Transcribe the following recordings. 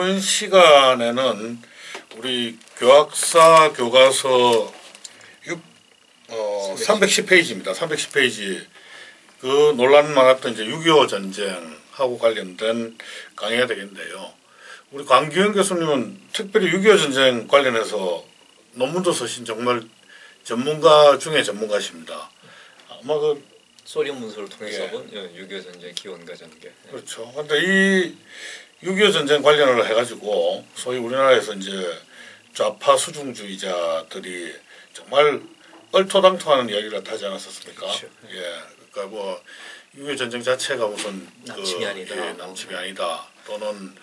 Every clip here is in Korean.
이번 시간에는 우리 교학사 교과서 310페이지입니다. 310페이지 그 논란 많았던 이제 6.25 전쟁하고 관련된 강의가 되겠는데요. 우리 광규현 교수님은 특별히 6.25 전쟁 관련해서 논문도 쓰신 정말 전문가 중에 전문가십니다. 아마 그 소련 문서를 통해서 본 6.25 전쟁 기원과 전개. 그렇죠. 근데 이 6.25 전쟁 관련을 해가지고 소위 우리나라에서 이제 좌파 수중주의자들이 정말 얼토당토하는 이야기를 하지 않았었습니까? 그렇죠. 예, 그러니까 뭐 6.25 전쟁 자체가 무슨 남침이 아니다, 남침이 아니다, 또는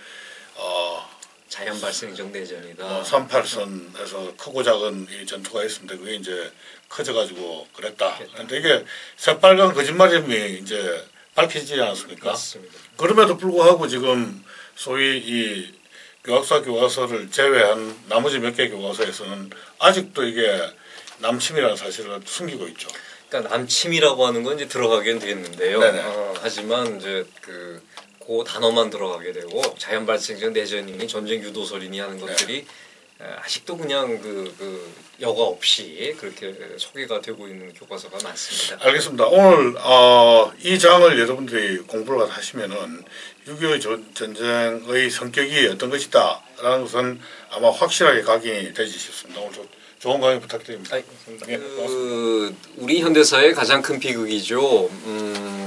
자연 발생적 내전이다. 38선에서 크고 작은 이 전투가 있었는데 그게 이제 커져가지고 그랬다. 그런데 이게 새빨간 거짓말임이 이제 밝혀지지 않았습니까? 맞습니다. 그럼에도 불구하고 지금 소위 이 교학사 교과서를 제외한 나머지 몇 개 교과서에서는 아직도 이게 남침이라는 사실을 숨기고 있죠. 그러니까 남침이라고 하는 건 이제 들어가긴 되겠는데요. 하지만 이제 그 단어만 들어가게 되고 자연 발생적 내전이니 전쟁 유도설이니 하는 것들이 아직도 그냥 그 여과 없이 그렇게 소개가 되고 있는 교과서가 많습니다. 알겠습니다. 오늘 이 장을 여러분들이 공부를 하시면은 6.25 전쟁의 성격이 어떤 것이다 라는 것은 아마 확실하게 각인이 되지 싶습니다. 오늘 좋은 강의 부탁드립니다. 우리 현대사의 가장 큰 비극이죠.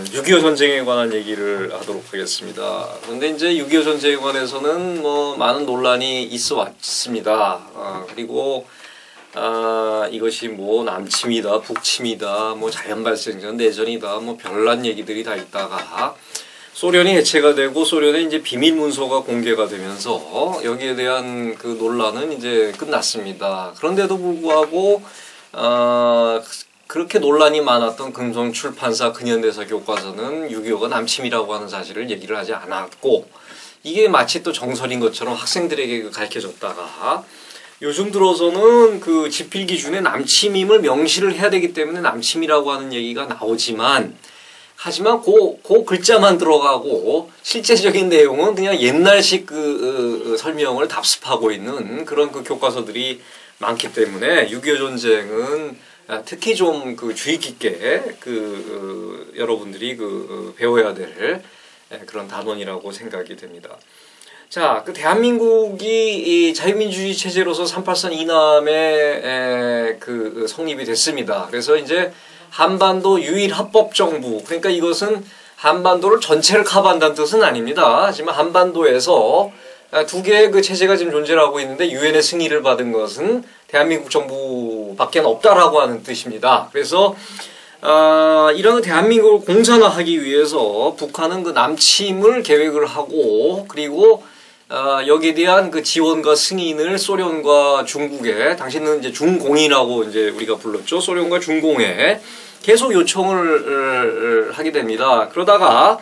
6.25 전쟁에 관한 얘기를 하도록 하겠습니다. 그런데 이제 6.25 전쟁에 관해서는 뭐 많은 논란이 있어 왔습니다. 그리고 이것이 뭐 남침이다, 북침이다, 뭐 자연 발생적 내전이다, 뭐 별난 얘기들이 다 있다가 소련이 해체가 되고 소련의 이제 비밀 문서가 공개가 되면서 여기에 대한 그 논란은 이제 끝났습니다. 그런데도 불구하고 그렇게 논란이 많았던 금성출판사 근현대사 교과서는 6.25가 남침이라고 하는 사실을 얘기를 하지 않았고 이게 마치 또 정설인 것처럼 학생들에게 가르쳐졌다가 요즘 들어서는 그 집필 기준에 남침임을 명시를 해야 되기 때문에 남침이라고 하는 얘기가 나오지만 하지만 그 글자만 들어가고 실제적인 내용은 그냥 옛날식 그 설명을 답습하고 있는 그런 그 교과서들이 많기 때문에 6.25 전쟁은 특히 좀 그 주의 깊게 여러분들이 배워야 될 그런 단원이라고 생각이 됩니다. 자, 그 대한민국이 이 자유민주주의 체제로서 3.8선 이남에 성립이 됐습니다. 그래서 이제 한반도 유일 합법 정부, 그러니까 이것은 한반도를 전체를 커버한다는 뜻은 아닙니다. 하지만 한반도에서 두 개의 그 체제가 지금 존재하고 있는데 유엔의 승인을 받은 것은 대한민국 정부밖에 없다라고 하는 뜻입니다. 그래서 이런 대한민국을 공산화하기 위해서 북한은 그 남침을 계획을 하고 그리고 여기에 대한 그 지원과 승인을 소련과 중국에 당시는 이제 중공이라고 이제 우리가 불렀죠. 소련과 중공에 계속 요청을 하게 됩니다. 그러다가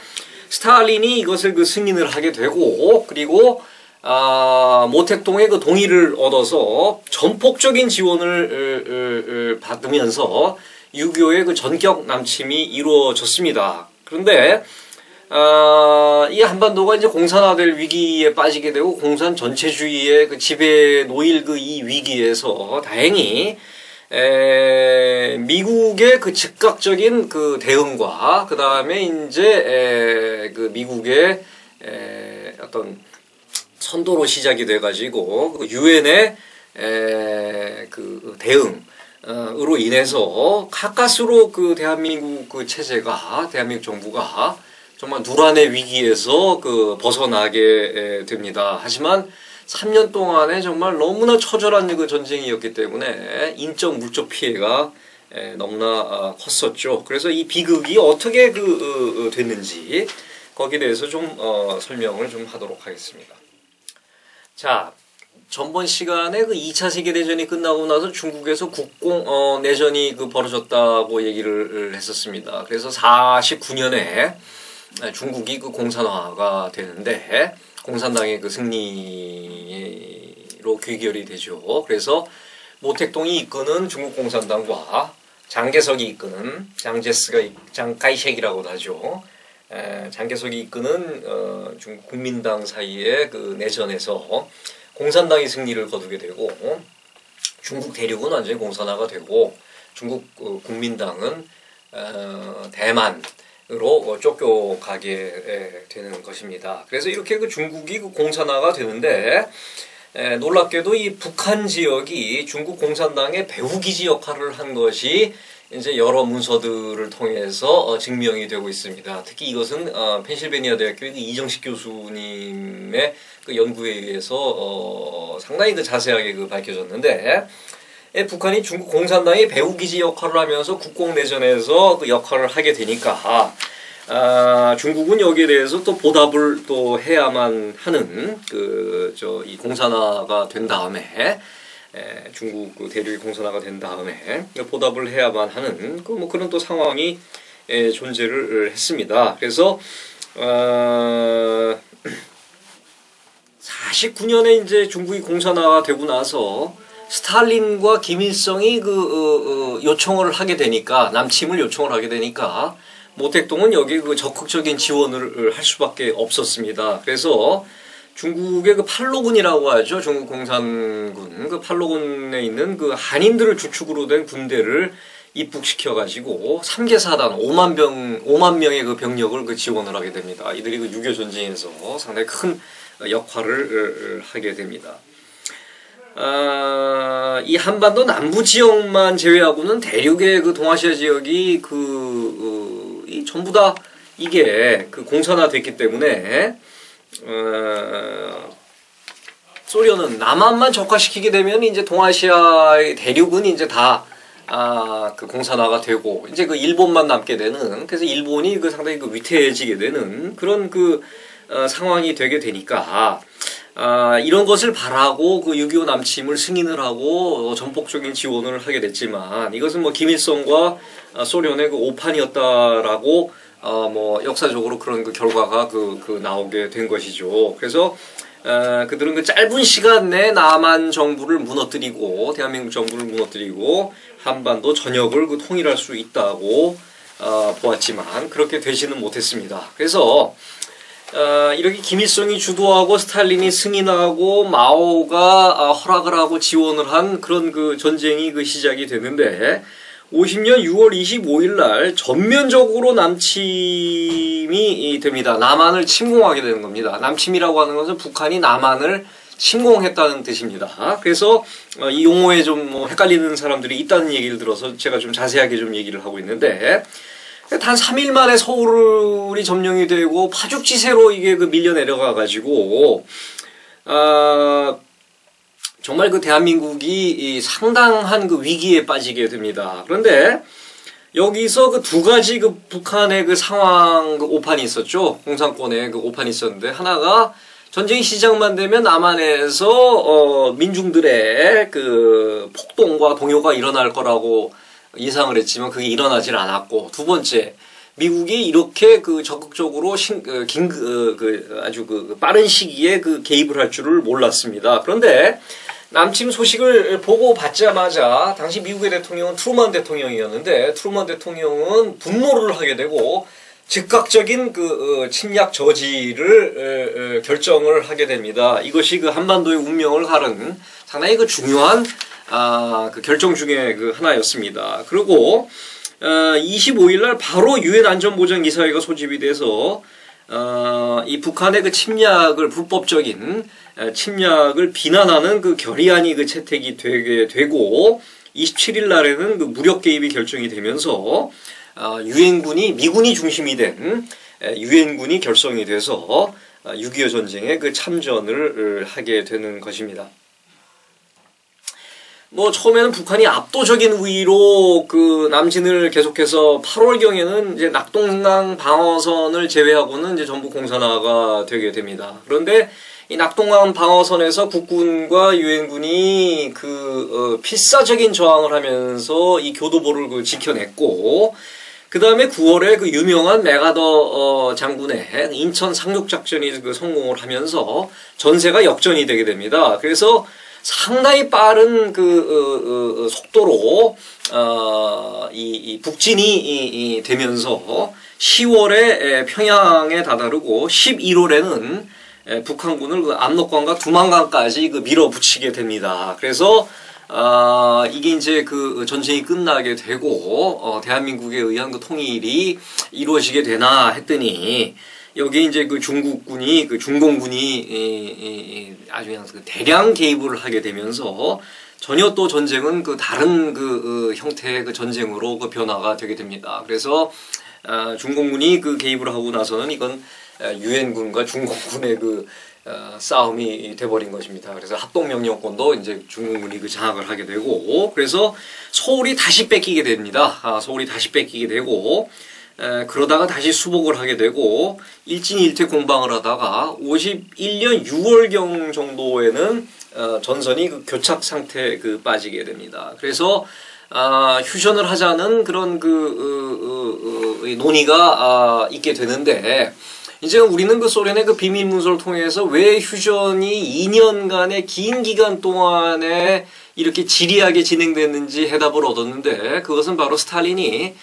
스탈린이 이것을 그 승인을 하게 되고 그리고 모택동의 그 동의를 얻어서 전폭적인 지원을 받으면서 6.25의 그 전격 남침이 이루어졌습니다. 그런데 이 한반도가 이제 공산화될 위기에 빠지게 되고 공산 전체주의의 그 지배에 놓일 이 위기에서 다행히 미국의 그 즉각적인 그 대응과 그 다음에 이제 그 미국의 어떤 선도로 시작이 돼가지고 유엔의 그 대응으로 인해서 가까스로 그 대한민국 그 체제가 대한민국 정부가 정말 누란의 위기에서 벗어나게 됩니다. 하지만 3년 동안에 정말 너무나 처절한 그 전쟁이었기 때문에 인적 물적 피해가 너무나 컸었죠. 그래서 이 비극이 어떻게 됐는지 거기에 대해서 좀 설명을 좀 하도록 하겠습니다. 자, 전번 시간에 그 2차 세계대전이 끝나고 나서 중국에서 국공 내전이 벌어졌다고 얘기를 했었습니다. 그래서 49년에 중국이 공산화가 되는데 공산당의 승리로 귀결이 되죠. 그래서 모택동이 이끄는 중국 공산당과 장개석이 이끄는 장카이셴이라고도 하죠. 장개석이 이끄는 중국 국민당 사이의 그 내전에서 공산당이 승리를 거두게 되고 중국 대륙은 완전히 공산화가 되고 중국 국민당은 대만으로 쫓겨가게 되는 것입니다. 그래서 이렇게 그 중국이 그 공산화가 되는데 놀랍게도 이 북한 지역이 중국 공산당의 배후기지 역할을 한 것이 이제 여러 문서들을 통해서 증명이 되고 있습니다. 특히 이것은 펜실베니아 대학교의 이정식 교수님의 그 연구에 의해서 상당히 그 자세하게 그 밝혀졌는데, 북한이 중국 공산당의 배후기지 역할을 하면서 국공내전에서 그 역할을 하게 되니까 중국은 여기에 대해서 또 보답을 또 해야만 하는 이 공산화가 된 다음에 중국 그 대륙이 공산화가 된 다음에 보답을 해야만 하는 그런 또 상황이 존재를 했습니다. 그래서 49년에 이제 중국이 공산화가 되고 나서 스탈린과 김일성이 요청을 하게 되니까, 남침을 요청을 하게 되니까 모택동은 여기 적극적인 지원을 할 수밖에 없었습니다. 그래서 중국의 팔로군이라고 하죠. 중국 공산군. 팔로군에 있는 한인들을 주축으로 된 군대를 입북시켜가지고 3개 사단 5만 명의 병력을 지원을 하게 됩니다. 이들이 6.25 전쟁에서 상당히 큰 역할을 하게 됩니다. 이 한반도 남부 지역만 제외하고는 대륙의 동아시아 지역이 전부 다 이게 공산화됐기 때문에 소련은 남한만 적화시키게 되면 이제 동아시아의 대륙은 이제 다 공산화가 되고 이제 일본만 남게 되는, 그래서 일본이 상당히 위태해지게 되는 그런 상황이 되게 되니까 이런 것을 바라고 6.25 남침을 승인을 하고 전폭적인 지원을 하게 됐지만, 이것은 김일성과 소련의 오판이었다라고 역사적으로 그런 결과가 나오게 된 것이죠. 그래서 그들은 짧은 시간 내에 남한 정부를 무너뜨리고 대한민국 정부를 무너뜨리고 한반도 전역을 통일할 수 있다고 보았지만 그렇게 되지는 못했습니다. 그래서 이렇게 김일성이 주도하고 스탈린이 승인하고 마오가 허락을 하고 지원을 한 그런 전쟁이 시작이 됐는데, 50년 6월 25일 날 전면적으로 남침이 됩니다. 남한을 침공하게 되는 겁니다. 남침이라고 하는 것은 북한이 남한을 침공했다는 뜻입니다. 그래서 이 용어에 좀 헷갈리는 사람들이 있다는 얘기를 들어서 제가 좀 자세하게 좀 얘기를 하고 있는데, 단 3일 만에 서울이 점령이 되고 파죽지세로 이게 밀려 내려가 가지고 정말 대한민국이 상당한 위기에 빠지게 됩니다. 그런데 여기서 두 가지 북한의 상황 오판이 있었죠. 공산권의 오판이 있었는데, 하나가 전쟁이 시작만 되면 남한에서 민중들의 폭동과 동요가 일어날 거라고 예상을 했지만 그게 일어나질 않았고, 두 번째, 미국이 이렇게 적극적으로 아주 빠른 시기에 개입을 할 줄을 몰랐습니다. 그런데 남침 소식을 보고 받자마자 당시 미국의 대통령은 트루먼 대통령이었는데, 트루먼 대통령은 분노를 하게 되고 즉각적인 침략 저지를 결정을 하게 됩니다. 이것이 한반도의 운명을 가른 상당히 중요한 결정 중에 하나였습니다. 그리고 25일 날 바로 유엔 안전보장이사회가 소집이 돼서 이 북한의 침략을, 불법적인 침략을 비난하는 결의안이 채택이 되게 되고, 27일 날에는 무력 개입이 결정이 되면서 유엔군이, 미군이 중심이 된 유엔군이 결성이 돼서 6.25 전쟁에 참전을 하게 되는 것입니다. 처음에는 북한이 압도적인 우위로 남진을 계속해서 8월경에는 이제 낙동강 방어선을 제외하고는 이제 전부 공산화가 되게 됩니다. 그런데 이 낙동강 방어선에서 국군과 유엔군이 필사적인 저항을 하면서 이 교도보를 지켜냈고, 그 다음에 9월에 유명한 메가더 장군의 인천 상륙작전이 성공을 하면서 전세가 역전이 되게 됩니다. 그래서 상당히 빠른 그 속도로 이 북진이 되면서 10월에 평양에 다다르고 11월에는 북한군을 그 압록강과 두만강까지 그 밀어붙이게 됩니다. 그래서 이게 이제 그 전쟁이 끝나게 되고 대한민국에 의한 그 통일이 이루어지게 되나 했더니 여기 이제 그 중국군이 그 중공군이 아주 그냥 그 대량 개입을 하게 되면서 전혀 또 전쟁은 그 다른 그 형태의 그 전쟁으로 그 변화가 되게 됩니다. 그래서 중공군이 그 개입을 하고 나서는 이건 유엔군과 중공군의 그 싸움이 돼버린 것입니다. 그래서 합동명령권도 이제 중공군이 그 장악을 하게 되고, 그래서 서울이 다시 뺏기게 됩니다. 서울이 다시 뺏기게 되고, 그러다가 다시 수복을 하게 되고, 일진일퇴 공방을 하다가 51년 6월경 정도에는 전선이 그 교착 상태에 그 빠지게 됩니다. 그래서 휴전을 하자는 그런 그 논의가 있게 되는데, 이제 우리는 그 소련의 그 비밀 문서를 통해서 왜 휴전이 2년간의 긴 기간 동안에 이렇게 지리하게 진행됐는지 해답을 얻었는데, 그것은 바로 스탈린이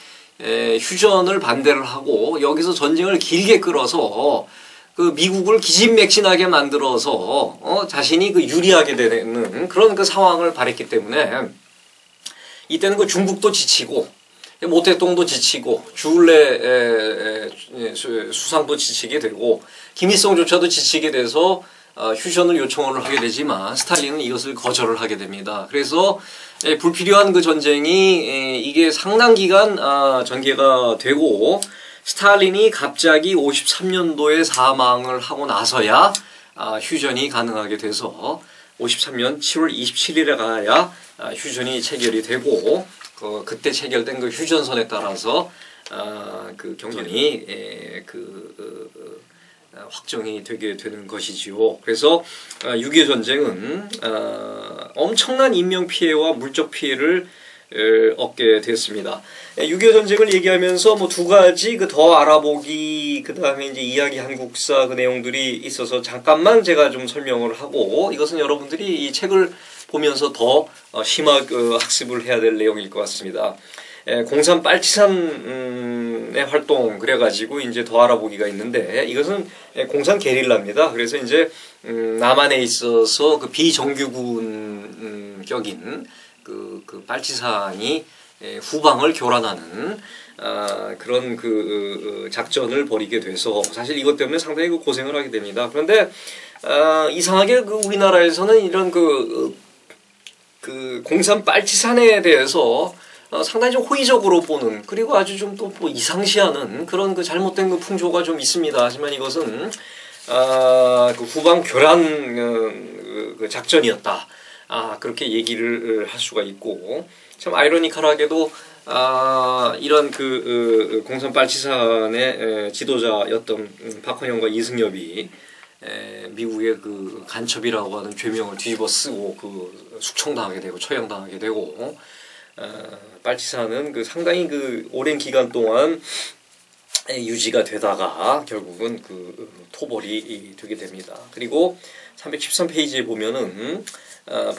휴전을 반대를 하고 여기서 전쟁을 길게 끌어서 그 미국을 기진맥진하게 만들어서 자신이 그 유리하게 되는 그런 그 상황을 바랬기 때문에, 이때는 그 중국도 지치고 모택동도 지치고 주울레 수상도 지치게 되고 김일성조차도 지치게 돼서 휴전을 요청을 하게 되지만 스탈린은 이것을 거절을 하게 됩니다. 그래서 불필요한 그 전쟁이 이게 상당 기간 전개가 되고, 스탈린이 갑자기 53년도에 사망을 하고 나서야 휴전이 가능하게 돼서 53년 7월 27일에 가야 휴전이 체결이 되고, 그때 체결된 그 휴전선에 따라서 그 경전이 확정이 되게 되는 것이지요. 그래서 6.25 전쟁은 엄청난 인명 피해와 물적 피해를 얻게 됐습니다. 6.25 전쟁을 얘기하면서 뭐 두 가지 그 더 알아보기, 그 다음에 이제 이야기 한국사 그 내용들이 있어서 잠깐만 제가 좀 설명을 하고, 이것은 여러분들이 이 책을 보면서 더 심하게 학습을 해야 될 내용일 것 같습니다. 공산 빨치산의 활동 그래가지고 이제 더 알아보기가 있는데, 이것은 공산 게릴라입니다. 그래서 이제 남한에 있어서 그 비정규군 격인 그 빨치산이 후방을 교란하는 그런 그 작전을 벌이게 돼서 사실 이것 때문에 상당히 그 고생을 하게 됩니다. 그런데 이상하게 그 우리나라에서는 이런 그 공산 빨치산에 대해서 상당히 좀 호의적으로 보는, 그리고 아주 좀 또 뭐 이상시하는 그런 그 잘못된 그 풍조가 좀 있습니다. 하지만 이것은 그 후방 교란 그 작전이었다. 그렇게 얘기를 할 수가 있고, 참 아이러니컬하게도 이런 그 공산 빨치산의 지도자였던 박헌영과 이승엽이 미국의 그 간첩이라고 하는 죄명을 뒤집어 쓰고 그 숙청당하게 되고 처형당하게 되고, 빨치산은 그 상당히 그 오랜 기간 동안 유지가 되다가 결국은 그 토벌이 되게 됩니다. 그리고 313페이지에 보면은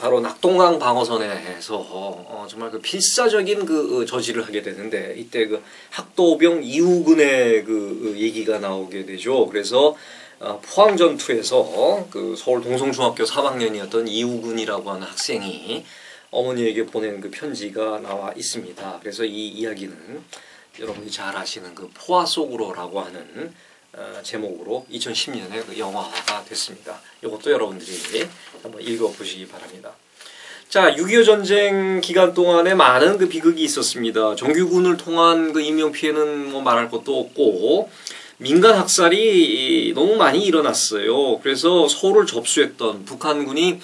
바로 낙동강 방어선에서 정말 그 필사적인 그 저지를 하게 되는데, 이때 그 학도병 이우근의 그 얘기가 나오게 되죠. 그래서 포항 전투에서 그 서울 동성중학교 3학년이었던 이우근이라고 하는 학생이 어머니에게 보낸 그 편지가 나와 있습니다. 그래서 이 이야기는 여러분이 잘 아시는 그 포화 속으로라고 하는 제목으로 2010년에 그 영화화가 됐습니다. 이것도 여러분들이 한번 읽어보시기 바랍니다. 자, 6.25 전쟁 기간 동안에 많은 그 비극이 있었습니다. 정규군을 통한 그 인명 피해는 뭐 말할 것도 없고, 민간 학살이 너무 많이 일어났어요. 그래서 서울을 접수했던 북한군이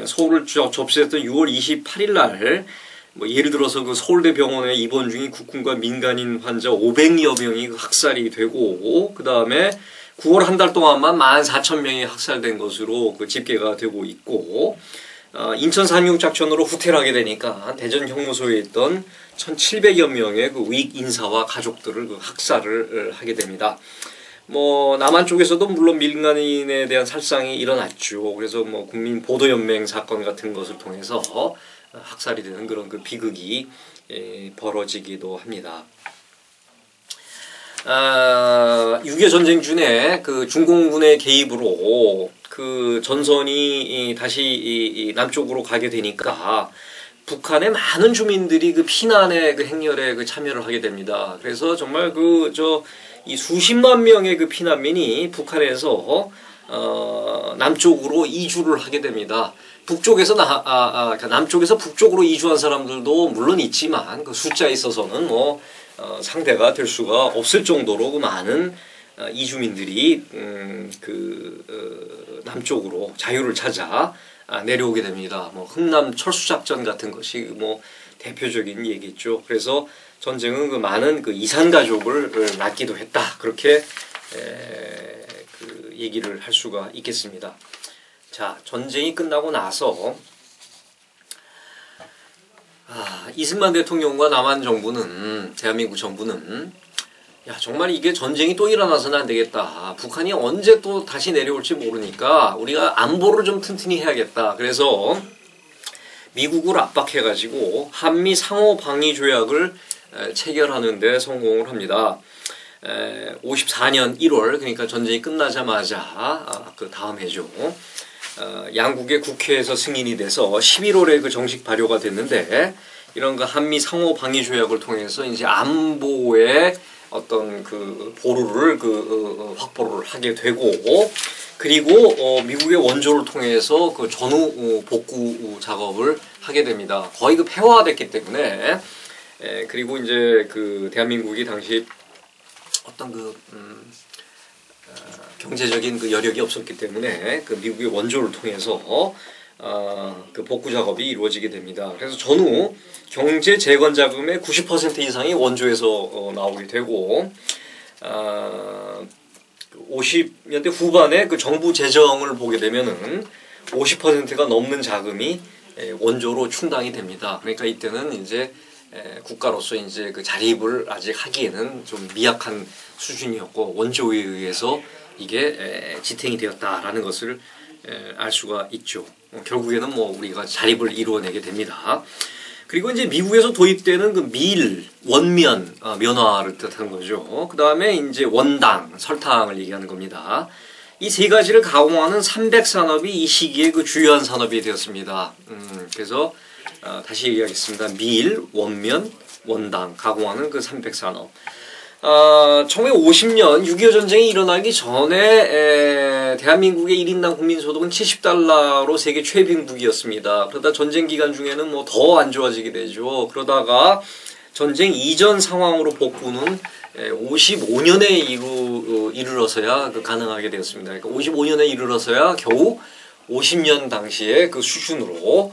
서울을 접수했던 6월 28일 날, 뭐 예를 들어서 그 서울대 병원에 입원 중인 국군과 민간인 환자 500여 명이 학살이 되고, 그 다음에 9월 한 달 동안만 14,000명이 학살된 것으로 그 집계가 되고 있고, 인천 상륙 작전으로 후퇴를 하게 되니까 대전 형무소에 있던 1,700여 명의 그 우익 인사와 가족들을 그 학살을 하게 됩니다. 뭐 남한 쪽에서도 물론 민간인에 대한 살상이 일어났죠. 그래서 뭐 국민 보도연맹 사건 같은 것을 통해서 학살이 되는 그런 그 비극이 벌어지기도 합니다. 6.25 전쟁 중에 그 중공군의 개입으로 그 전선이 다시 남쪽으로 가게 되니까 북한의 많은 주민들이 그 피난의 그 행렬에 그 참여를 하게 됩니다. 그래서 정말 이 수십만 명의 그 피난민이 북한에서 남쪽으로 이주를 하게 됩니다. 북쪽에서 그러니까 남쪽에서 북쪽으로 이주한 사람들도 물론 있지만 그 숫자에 있어서는 뭐 상대가 될 수가 없을 정도로 그 많은 이주민들이 남쪽으로 자유를 찾아 내려오게 됩니다. 뭐 흥남 철수 작전 같은 것이 뭐 대표적인 얘기죠. 그래서 전쟁은 그 많은 그 이산 가족을 낳기도 했다. 그렇게 그 얘기를 할 수가 있겠습니다. 자, 전쟁이 끝나고 나서 이승만 대통령과 남한 정부는 대한민국 정부는 야 정말 이게 전쟁이 또 일어나서는 안 되겠다. 북한이 언제 또 다시 내려올지 모르니까 우리가 안보를 좀 튼튼히 해야겠다. 그래서 미국을 압박해가지고 한미 상호 방위 조약을 체결하는 데 성공을 합니다. 54년 1월 그러니까 전쟁이 끝나자마자 그 다음 해죠. 양국의 국회에서 승인이 돼서 11월에 그 정식 발효가 됐는데 이런 그 한미 상호 방위 조약을 통해서 이제 안보의 어떤 그 보루를 확보를 하게 되고 그리고 미국의 원조를 통해서 그 전후 복구 작업을 하게 됩니다. 거의 그 폐화됐기 때문에 그리고 이제 그 대한민국이 당시 어떤 경제적인 그 여력이 없었기 때문에 그 미국의 원조를 통해서 그 복구 작업이 이루어지게 됩니다. 그래서 전후 경제 재건 자금의 90% 이상이 원조에서 나오게 되고 50년대 후반에 그 정부 재정을 보게 되면은 50%가 넘는 자금이 원조로 충당이 됩니다. 그러니까 이때는 이제 국가로서 이제 그 자립을 아직 하기에는 좀 미약한 수준이었고 원조에 의해서 이게 지탱이 되었다라는 것을 알 수가 있죠. 결국에는 뭐 우리가 자립을 이루어내게 됩니다. 그리고 이제 미국에서 도입되는 그 밀, 원면, 면화를 뜻하는 거죠. 그 다음에 이제 원당, 설탕을 얘기하는 겁니다. 이 세 가지를 가공하는 삼백산업이 이 시기에 그 주요한 산업이 되었습니다. 그래서 다시 얘기하겠습니다. 밀, 원면, 원당, 가공하는 그 삼백산업. 1950년 6.25 전쟁이 일어나기 전에 대한민국의 1인당 국민소득은 70달러로 세계 최빈국이었습니다. 그러다 전쟁 기간 중에는 뭐 더 안 좋아지게 되죠. 그러다가 전쟁 이전 상황으로 복구는 55년에 이르러서야 가능하게 되었습니다. 그러니까 55년에 이르러서야 겨우 50년 당시에 그 수준으로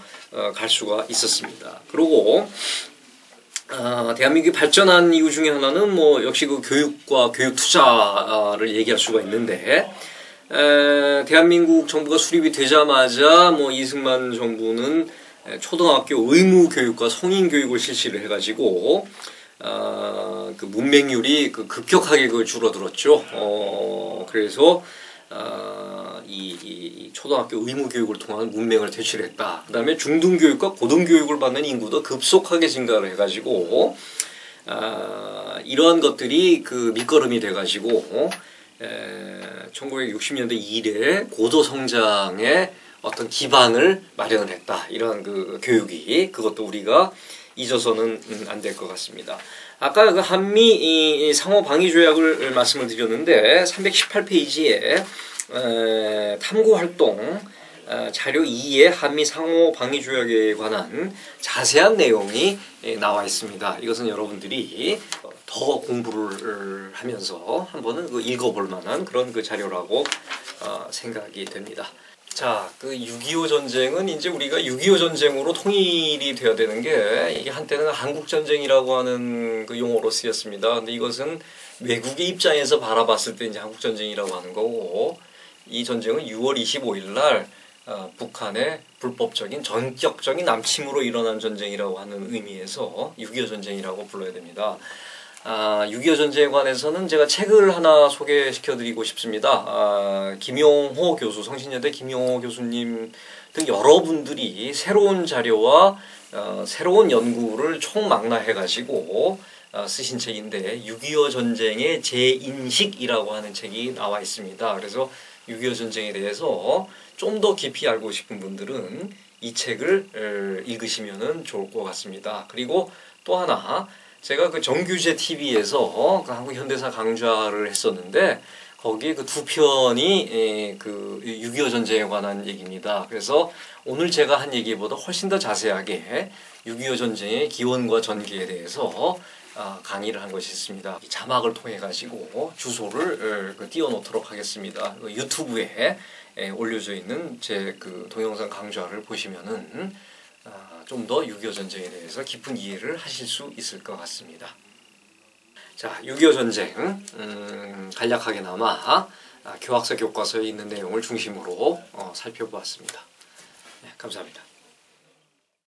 갈 수가 있었습니다. 그리고 대한민국이 발전한 이유 중에 하나는 뭐 역시 그 교육과 교육 투자를 얘기할 수가 있는데 대한민국 정부가 수립이 되자마자 뭐 이승만 정부는 초등학교 의무 교육과 성인 교육을 실시를 해가지고 그 문맹률이 급격하게 줄어들었죠. 그래서 이 초등학교 의무 교육을 통한 문맹을 되출했다. 그다음에 중등교육과 고등교육을 받는 인구도 급속하게 증가를 해가지고 이러한 것들이 그 밑거름이 돼가지고 1960년대 이래 고도 성장의 어떤 기반을 마련을 했다. 이러한 그 교육이 그것도 우리가 잊어서는 안 될 것 같습니다. 아까 그 한미 상호 방위 조약을 말씀을 드렸는데 318페이지에 탐구 활동 자료 2에 한미 상호 방위 조약에 관한 자세한 내용이 나와 있습니다. 이것은 여러분들이 더 공부를 하면서 한번은 읽어볼 만한 그런 그 자료라고 생각이 됩니다. 자, 그 6.25 전쟁은 이제 우리가 6.25 전쟁으로 통일이 되어야 되는 게 이게 한때는 한국 전쟁이라고 하는 그 용어로 쓰였습니다. 근데 이것은 외국의 입장에서 바라봤을 때 이제 한국 전쟁이라고 하는 거고 이 전쟁은 6월 25일 날 북한의 불법적인 전격적인 남침으로 일어난 전쟁이라고 하는 의미에서 6.25 전쟁이라고 불러야 됩니다. 6.25 전쟁에 관해서는 제가 책을 하나 소개시켜드리고 싶습니다. 김용호 교수, 성신여대 김용호 교수님 등 여러분들이 새로운 자료와 새로운 연구를 총망라해가지고 쓰신 책인데 6.25 전쟁의 재인식이라고 하는 책이 나와 있습니다. 그래서 6.25 전쟁에 대해서 좀 더 깊이 알고 싶은 분들은 이 책을 읽으시면 좋을 것 같습니다. 그리고 또 하나, 제가 그 정규제 TV에서 그 한국 현대사 강좌를 했었는데 거기에 그 두 편이 그 6.25 전쟁에 관한 얘기입니다. 그래서 오늘 제가 한 얘기보다 훨씬 더 자세하게 6.25 전쟁의 기원과 전개에 대해서 강의를 한 것이 있습니다. 자막을 통해 가지고 주소를 띄워놓도록 하겠습니다. 유튜브에 올려져 있는 제 그 동영상 강좌를 보시면은 좀 더 6.25 전쟁에 대해서 깊은 이해를 하실 수 있을 것 같습니다. 자, 6.25 전쟁 간략하게나마 교학서 교과서에 있는 내용을 중심으로 살펴보았습니다. 네, 감사합니다.